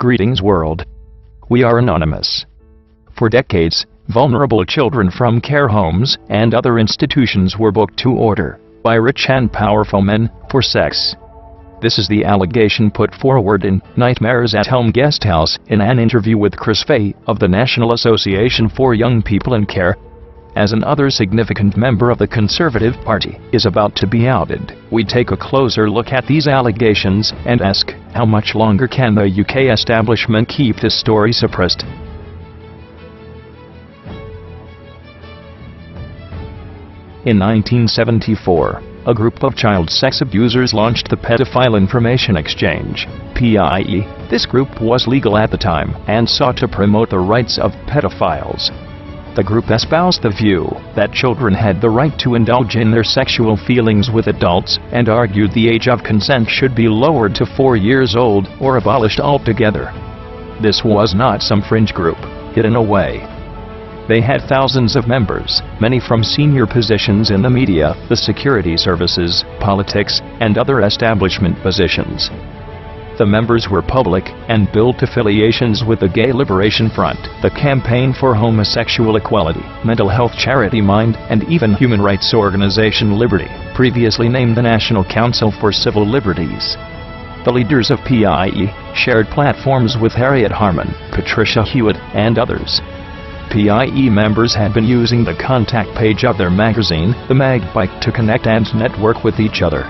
Greetings world. We are anonymous. For decades, vulnerable children from care homes and other institutions were booked to order by rich and powerful men for sex. This is the allegation put forward in Nightmares at Home Guesthouse in an interview with Chris Fay of the National Association for Young People in Care. As another significant member of the Conservative Party is about to be outed, we take a closer look at these allegations and ask, how much longer can the UK establishment keep this story suppressed? In 1974, a group of child sex abusers launched the Pedophile Information Exchange, PIE. This group was legal at the time and sought to promote the rights of pedophiles. The group espoused the view that children had the right to indulge in their sexual feelings with adults and argued the age of consent should be lowered to 4 years old or abolished altogether. This was not some fringe group, hidden away. They had thousands of members, many from senior positions in the media, the security services, politics, and other establishment positions. The members were public and built affiliations with the Gay Liberation Front, the Campaign for Homosexual Equality, mental health charity Mind, and even human rights organization Liberty, previously named the National Council for Civil Liberties. The leaders of PIE shared platforms with Harriet Harman, Patricia Hewitt, and others. PIE members had been using the contact page of their magazine, the Magbike, to connect and network with each other.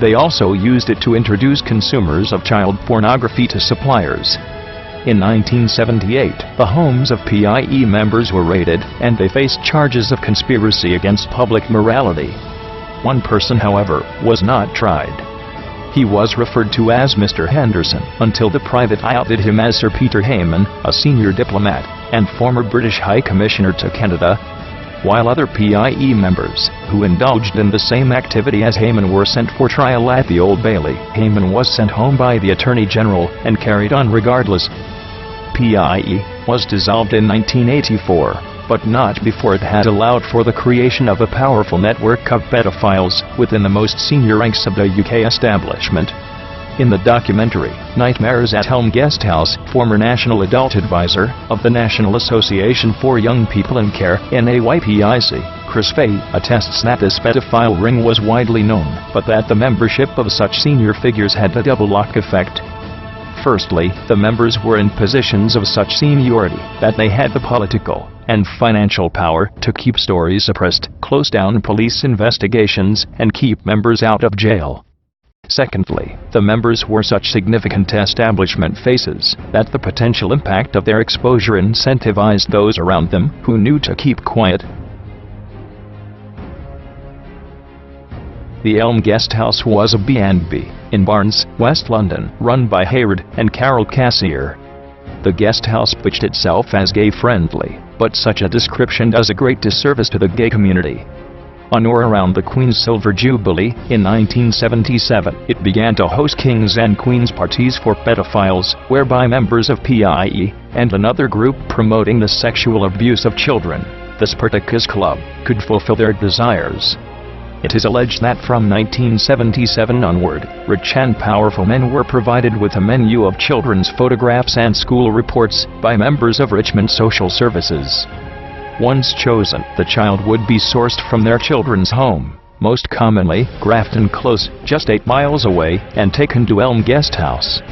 They also used it to introduce consumers of child pornography to suppliers. In 1978, the homes of PIE members were raided, and they faced charges of conspiracy against public morality. One person, however, was not tried. He was referred to as Mr. Henderson, until the Private Eye outed him as Sir Peter Heyman, a senior diplomat and former British High Commissioner to Canada. While other PIE members, who indulged in the same activity as Heyman, were sent for trial at the Old Bailey, Heyman was sent home by the Attorney General and carried on regardless. PIE was dissolved in 1984, but not before it had allowed for the creation of a powerful network of pedophiles within the most senior ranks of the UK establishment. In the documentary, Nightmares at Home Guesthouse, former National Adult Advisor of the National Association for Young People in Care, NAYPIC, Chris Fay, attests that this pedophile ring was widely known, but that the membership of such senior figures had a double lock effect. Firstly, the members were in positions of such seniority that they had the political and financial power to keep stories suppressed, close down police investigations, and keep members out of jail. Secondly, the members were such significant establishment faces that the potential impact of their exposure incentivized those around them who knew to keep quiet. The Elm Guesthouse was a B&B in Barnes, West London, run by Hayward and Carol Cassier. The guesthouse pitched itself as gay-friendly, but such a description does a great disservice to the gay community. On or around the Queen's Silver Jubilee, in 1977, it began to host kings and queens parties for pedophiles, whereby members of PIE and another group promoting the sexual abuse of children, the Spartacus Club, could fulfill their desires. It is alleged that from 1977 onward, rich and powerful men were provided with a menu of children's photographs and school reports by members of Richmond Social Services. Once chosen, the child would be sourced from their children's home, most commonly Grafton Close, just 8 miles away, and taken to Elm Guesthouse.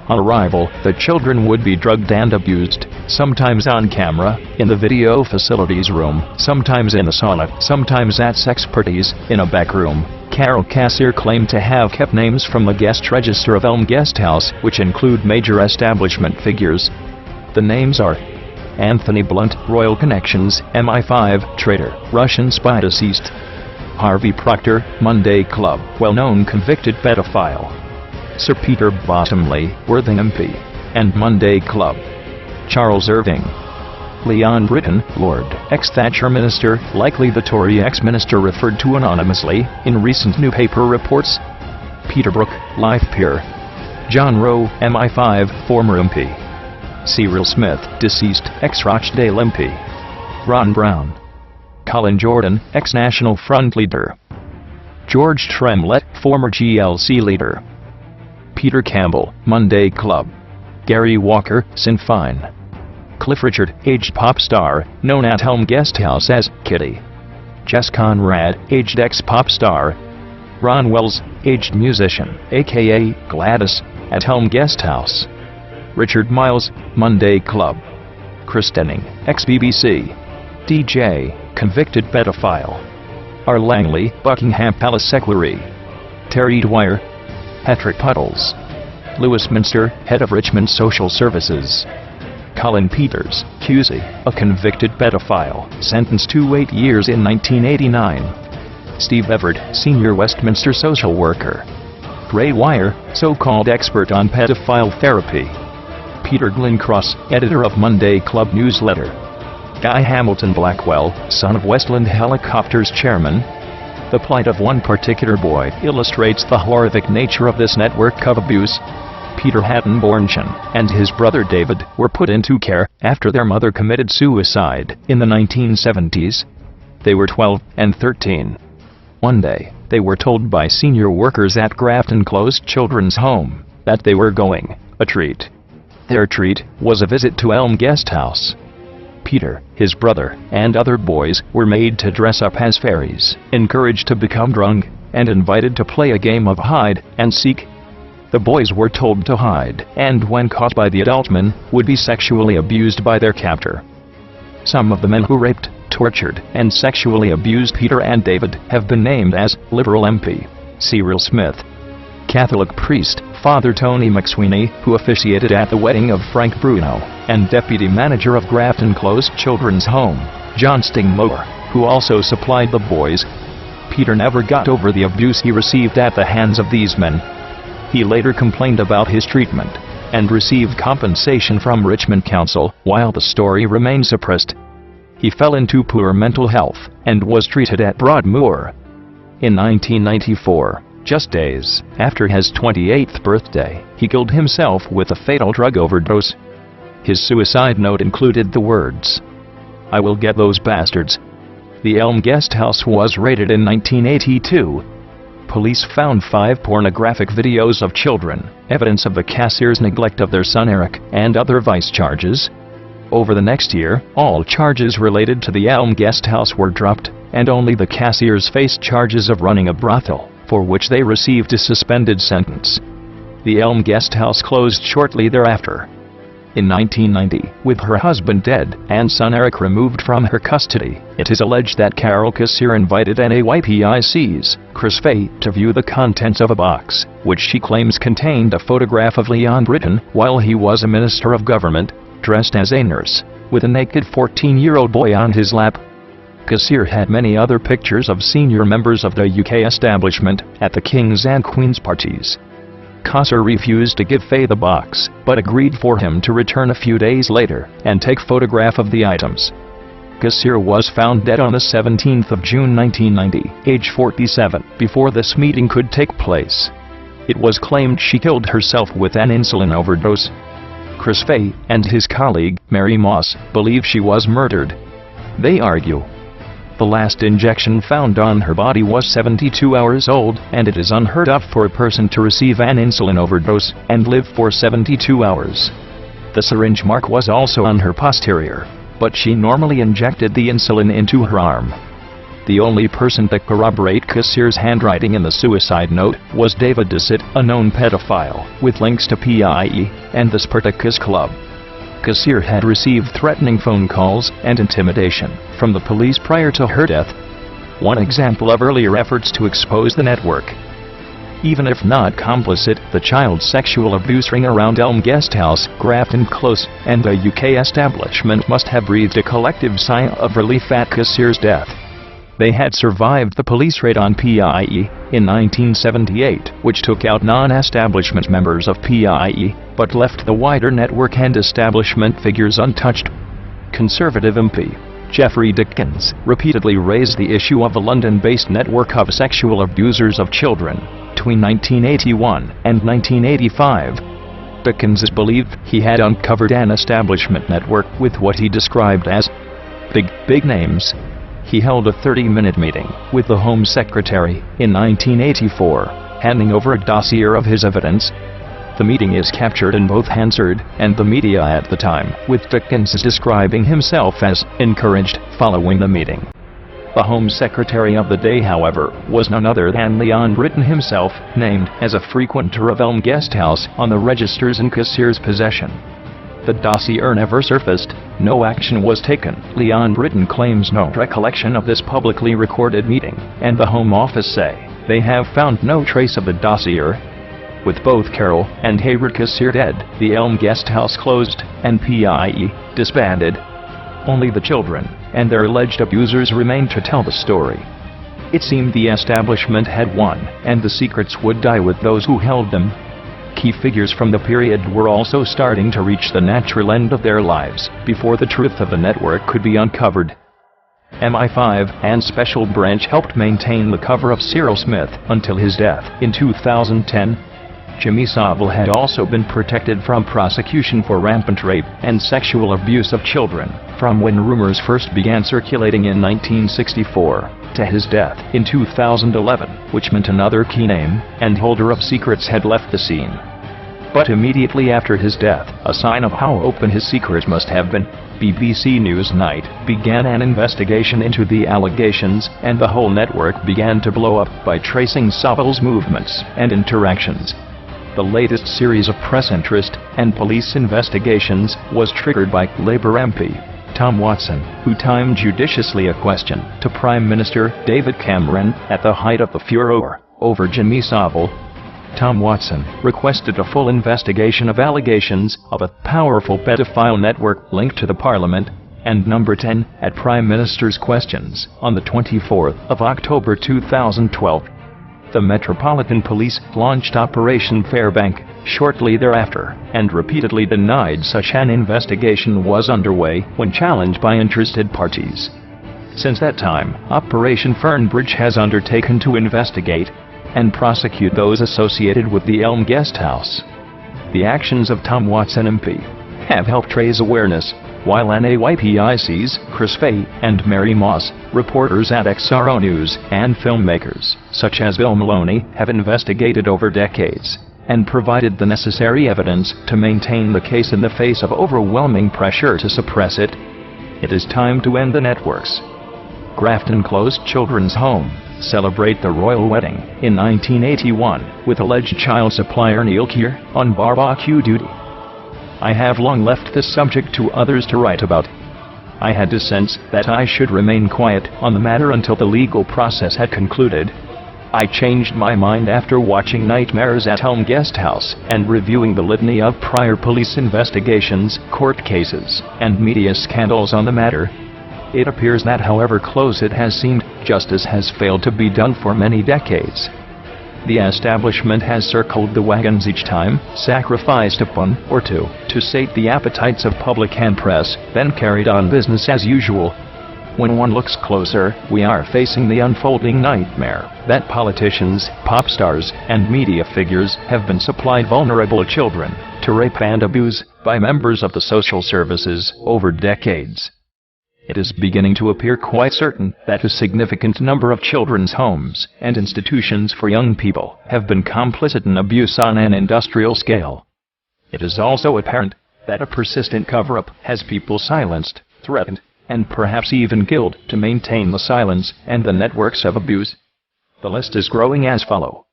On arrival, the children would be drugged and abused, sometimes on camera, in the video facilities room, sometimes in a sauna, sometimes at sex parties, in a back room. Carol Cassier claimed to have kept names from the guest register of Elm Guesthouse, which include major establishment figures. The names are Anthony Blunt, Royal Connections, MI5, traitor, Russian spy deceased. Harvey Proctor, Monday Club, well-known convicted pedophile. Sir Peter Bottomley, Worthing MP, and Monday Club. Charles Irving. Leon Britton, Lord, ex-Thatcher Minister, likely the Tory ex-minister referred to anonymously in recent newspaper reports. Peter Brook, Life Peer. John Rowe, MI5, former MP. Cyril Smith, deceased, ex-Rochdale MP. Ron Brown. Colin Jordan, ex-National Front leader. George Tremlett, former GLC leader. Peter Campbell, Monday Club. Gary Walker, sin fine. Cliff Richard, aged pop star, known at home guest house as Kitty. Jess Conrad, aged ex-pop star. Ron Wells, aged musician, aka Gladys, at home guest house. Richard Miles, Monday Club. Chris Denning, ex-BBC. DJ, convicted pedophile. R. Langley, Buckingham Palace equerry. Terry Dwyer, Patrick Puddles. Louis Minster, head of Richmond Social Services. Colin Peters, QC, a convicted pedophile, sentenced to 8 years in 1989. Steve Everett, senior Westminster social worker. Ray Wire, so-called expert on pedophile therapy. Peter Glencross, editor of Monday Club newsletter. Guy Hamilton Blackwell, son of Westland Helicopters chairman. The plight of one particular boy illustrates the horrific nature of this network of abuse. Peter Hatton Bornchen and his brother David were put into care after their mother committed suicide in the 1970s. They were 12 and 13. One day, they were told by senior workers at Grafton Close Children's Home that they were going a treat. Their treat was a visit to Elm Guest House. Peter, his brother, and other boys were made to dress up as fairies, encouraged to become drunk, and invited to play a game of hide and seek. The boys were told to hide, and when caught by the adult men, would be sexually abused by their captor. Some of the men who raped, tortured, and sexually abused Peter and David have been named as Liberal MP Cyril Smith, Catholic priest Father Tony McSweeney, who officiated at the wedding of Frank Bruno, and deputy manager of Grafton Close Children's Home, John Stingmore, who also supplied the boys. Peter never got over the abuse he received at the hands of these men. He later complained about his treatment, and received compensation from Richmond Council, while the story remained suppressed. He fell into poor mental health, and was treated at Broadmoor. In 1994, just days after his 28th birthday, he killed himself with a fatal drug overdose. His suicide note included the words, "I will get those bastards." The Elm Guest House was raided in 1982. Police found 5 pornographic videos of children, evidence of the cashier's neglect of their son Eric, and other vice charges. Over the next year, all charges related to the Elm Guest House were dropped, and only the cashiers faced charges of running a brothel, for which they received a suspended sentence. The Elm Guest House closed shortly thereafter. In 1990, with her husband dead and son Eric removed from her custody, it is alleged that Carol Kassir invited NAYPIC's Chris Fay to view the contents of a box, which she claims contained a photograph of Leon Britton while he was a minister of government, dressed as a nurse, with a naked 14-year-old boy on his lap. Kassir had many other pictures of senior members of the UK establishment at the King's and Queen's parties. Kassir refused to give Fay the box, but agreed for him to return a few days later and take photograph of the items. Kassir was found dead on the 17th of June 1990, age 47, before this meeting could take place. It was claimed she killed herself with an insulin overdose. Chris Fay and his colleague, Mary Moss, believe she was murdered. They argue the last injection found on her body was 72 hours old, and it is unheard of for a person to receive an insulin overdose and live for 72 hours. The syringe mark was also on her posterior, but she normally injected the insulin into her arm. The only person to corroborate Kassir's handwriting in the suicide note was David Dissett, a known pedophile, with links to PIE and the Spartacus Club. Kassir had received threatening phone calls and intimidation from the police prior to her death. One example of earlier efforts to expose the network. Even if not complicit, the child sexual abuse ring around Elm Guest House, Grafton Close, and the UK establishment must have breathed a collective sigh of relief at Kassir's death. They had survived the police raid on PIE in 1978, which took out non-establishment members of PIE, but left the wider network and establishment figures untouched. Conservative MP Geoffrey Dickens repeatedly raised the issue of a London-based network of sexual abusers of children between 1981 and 1985. Dickens is believed he had uncovered an establishment network with what he described as big names. He held a 30-minute meeting with the Home Secretary in 1984, handing over a dossier of his evidence. The meeting is captured in both Hansard and the media at the time, with Dickens describing himself as encouraged following the meeting. The Home Secretary of the day, however, was none other than Leon Britton himself, named as a frequenter of Elm Guest House on the registers in Cassier's possession. The dossier never surfaced, no action was taken. Leon Britton claims no recollection of this publicly recorded meeting, and the Home Office say they have found no trace of the dossier. With both Carol and Hayward Cassier dead, the Elm Guest House closed, and PIE disbanded. Only the children and their alleged abusers remained to tell the story. It seemed the establishment had won, and the secrets would die with those who held them. Key figures from the period were also starting to reach the natural end of their lives before the truth of the network could be uncovered. MI5 and Special Branch helped maintain the cover of Cyril Smith until his death in 2010. Jimmy Savile had also been protected from prosecution for rampant rape and sexual abuse of children, from when rumors first began circulating in 1964, to his death in 2011, which meant another key name and holder of secrets had left the scene. But immediately after his death, a sign of how open his secrets must have been, BBC Newsnight began an investigation into the allegations, and the whole network began to blow up by tracing Savile's movements and interactions. The latest series of press interest and police investigations was triggered by Labour MP Tom Watson, who timed judiciously a question to Prime Minister David Cameron at the height of the furor over Jimmy Savile. Tom Watson requested a full investigation of allegations of a powerful pedophile network linked to the Parliament, and number 10 at Prime Minister's questions on the 24th of October 2012. The Metropolitan Police launched Operation Fairbank shortly thereafter, and repeatedly denied such an investigation was underway when challenged by interested parties. Since that time, Operation Fernbridge has undertaken to investigate and prosecute those associated with the Elm Guest House. The actions of Tom Watson MP have helped raise awareness, while NAYPIC's Chris Fay and Mary Moss, reporters at XRO News, and filmmakers, such as Bill Maloney, have investigated over decades and provided the necessary evidence to maintain the case in the face of overwhelming pressure to suppress it. It is time to end the networks. Grafton closed children's home, celebrate the royal wedding in 1981, with alleged child supplier Neil Keir on barbecue duty. I have long left this subject to others to write about. I had to sense that I should remain quiet on the matter until the legal process had concluded. I changed my mind after watching Nightmares at Elm Guest House and reviewing the litany of prior police investigations, court cases, and media scandals on the matter. It appears that however close it has seemed, justice has failed to be done for many decades. The establishment has circled the wagons each time, sacrificed a pun or two to sate the appetites of public and press, then carried on business as usual. When one looks closer, we are facing the unfolding nightmare that politicians, pop stars, and media figures have been supplied vulnerable children to rape and abuse by members of the social services over decades. It is beginning to appear quite certain that a significant number of children's homes and institutions for young people have been complicit in abuse on an industrial scale. It is also apparent that a persistent cover-up has people silenced, threatened, and perhaps even killed to maintain the silence and the networks of abuse. The list is growing as follows.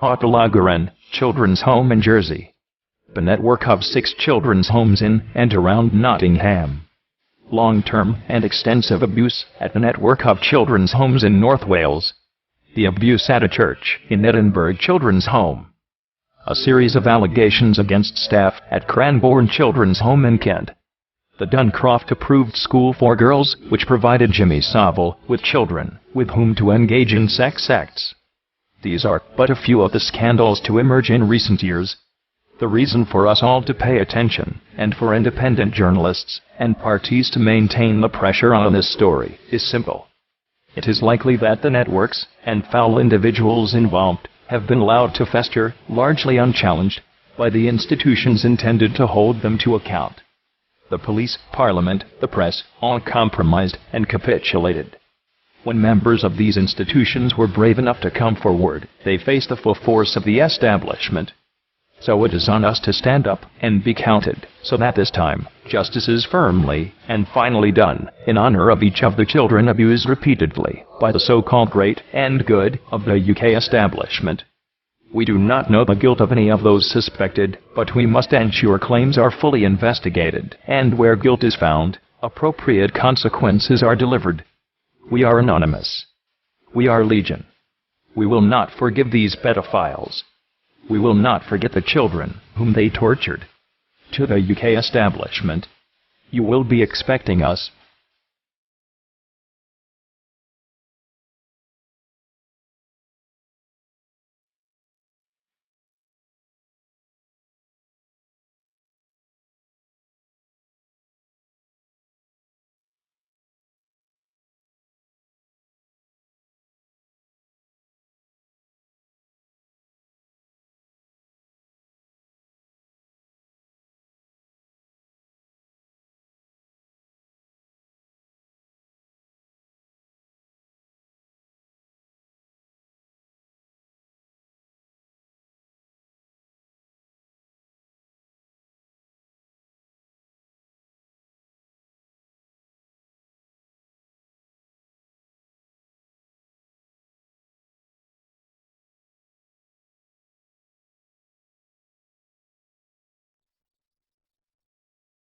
Hautalagoren Children's Home in Jersey. The network of 6 children's homes in and around Nottingham. Long-term and extensive abuse at the network of children's homes in North Wales. The abuse at a church in Edinburgh Children's Home. A series of allegations against staff at Cranbourne Children's Home in Kent. The Duncroft-approved school for girls, which provided Jimmy Savile with children with whom to engage in sex acts. These are but a few of the scandals to emerge in recent years. The reason for us all to pay attention, and for independent journalists and parties to maintain the pressure on this story, is simple. It is likely that the networks and foul individuals involved have been allowed to fester, largely unchallenged, by the institutions intended to hold them to account. The police, Parliament, the press, all compromised and capitulated. When members of these institutions were brave enough to come forward, they faced the full force of the establishment. So it is on us to stand up and be counted, so that this time, justice is firmly and finally done, in honor of each of the children abused repeatedly by the so-called great and good of the UK establishment. We do not know the guilt of any of those suspected, but we must ensure claims are fully investigated, and where guilt is found, appropriate consequences are delivered. We are anonymous. We are legion. We will not forgive these pedophiles. We will not forget the children whom they tortured. To the UK establishment, you will be expecting us